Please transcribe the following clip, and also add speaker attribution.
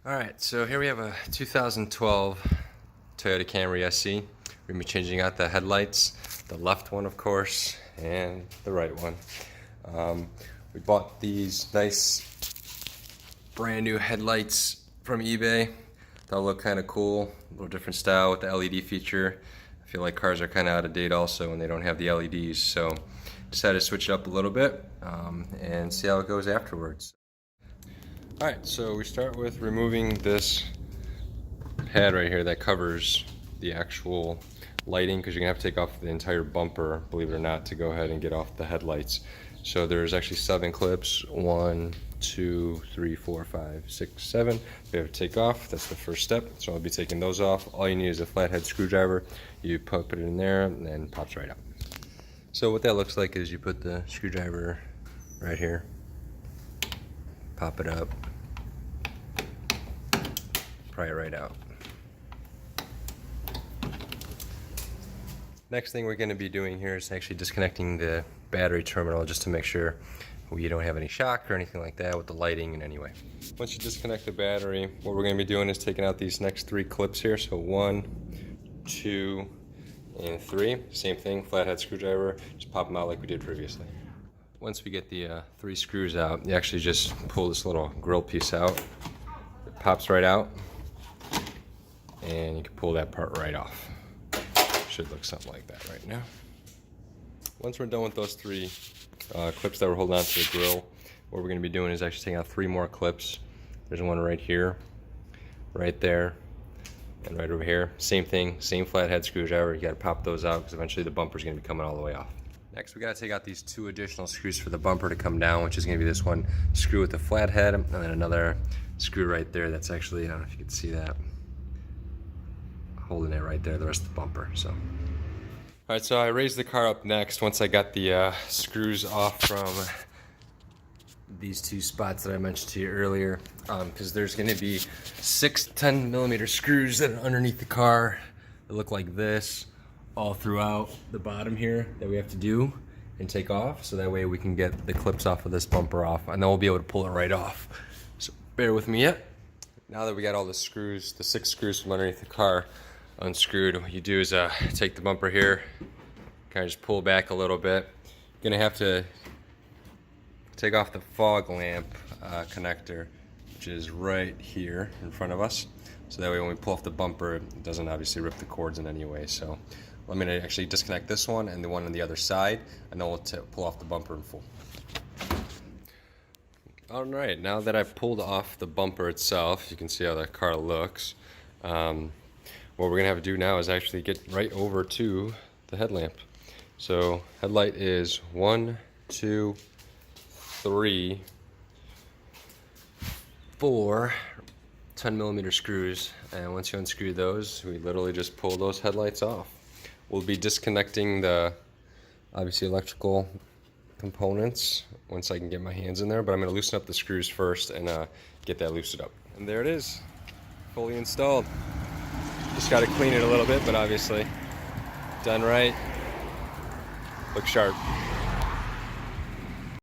Speaker 1: Alright, so here we have a 2012 Toyota Camry SE. We're going to be changing out the headlights, the left one of course, and the right one. We bought these nice brand new headlights from eBay. They'll look kind of cool, a little different style with the LED feature. I feel like cars are kind of out of date also when they don't have the LEDs, so decided to switch it up a little bit and see how it goes afterwards. Alright, so we start with removing this pad right here that covers the actual lighting, because you're going to have to take off the entire bumper, believe it or not, to go ahead and get off the headlights. So there's actually 7 clips, 1, 2, 3, 4, 5, 6, 7. We have to take off, that's the first step, so I'll be taking those off. All you need is a flathead screwdriver. You put it in there and then it pops right out. So what that looks like is you put the screwdriver right here, pop it up, pry it right out. Next thing we're going to be doing here is actually disconnecting the battery terminal just to make sure we don't have any shock or anything like that with the lighting in any way. Once you disconnect the battery, what we're going to be doing is taking out these next 3 clips here. So 1, 2, and 3. Same thing, flathead screwdriver, just pop them out like we did previously. Once we get the 3 screws out, you actually just pull this little grill piece out. It pops right out, and you can pull that part right off. Should look something like that right now. Once we're done with those 3 clips that we're holding on to the grill, what we're going to be doing is actually taking out 3 more clips. There's one right here, right there, and right over here. Same thing, same flathead screwdriver. You got to pop those out because eventually the bumper's going to be coming all the way off. Next, we got to take out these 2 additional screws for the bumper to come down, which is going to be this one screw with the flathead, and then another screw right there. That's actually, I don't know if you can see that, holding it right there, the rest of the bumper. So, all right, so I raised the car up next once I got the screws off from these 2 spots that I mentioned to you earlier, because there's going to be 6 10mm screws that are underneath the car that look like this all throughout the bottom here that we have to do and take off, so that way we can get the clips off of this bumper off, and then we'll be able to pull it right off. So bear with me yet. Now that we got all the screws, the 6 screws from underneath the car unscrewed, what you do is take the bumper here, kind of just pull back a little bit. You're gonna have to take off the fog lamp connector, which is right here in front of us, so that way when we pull off the bumper it doesn't obviously rip the cords in any way. So I'm gonna actually disconnect this one and the one on the other side, and then we'll pull off the bumper in full. Alright, now that I've pulled off the bumper itself, you can see how the car looks. What we're going to have to do now is actually get right over to the headlamp. So headlight is 1, 2, 3, 4 10mm screws, and once you unscrew those, we literally just pull those headlights off. We'll be disconnecting the obviously electrical components once I can get my hands in there, but I'm going to loosen up the screws first and get that loosened up. And there it is, fully installed. Just got to clean it a little bit, but obviously done right. Looks sharp.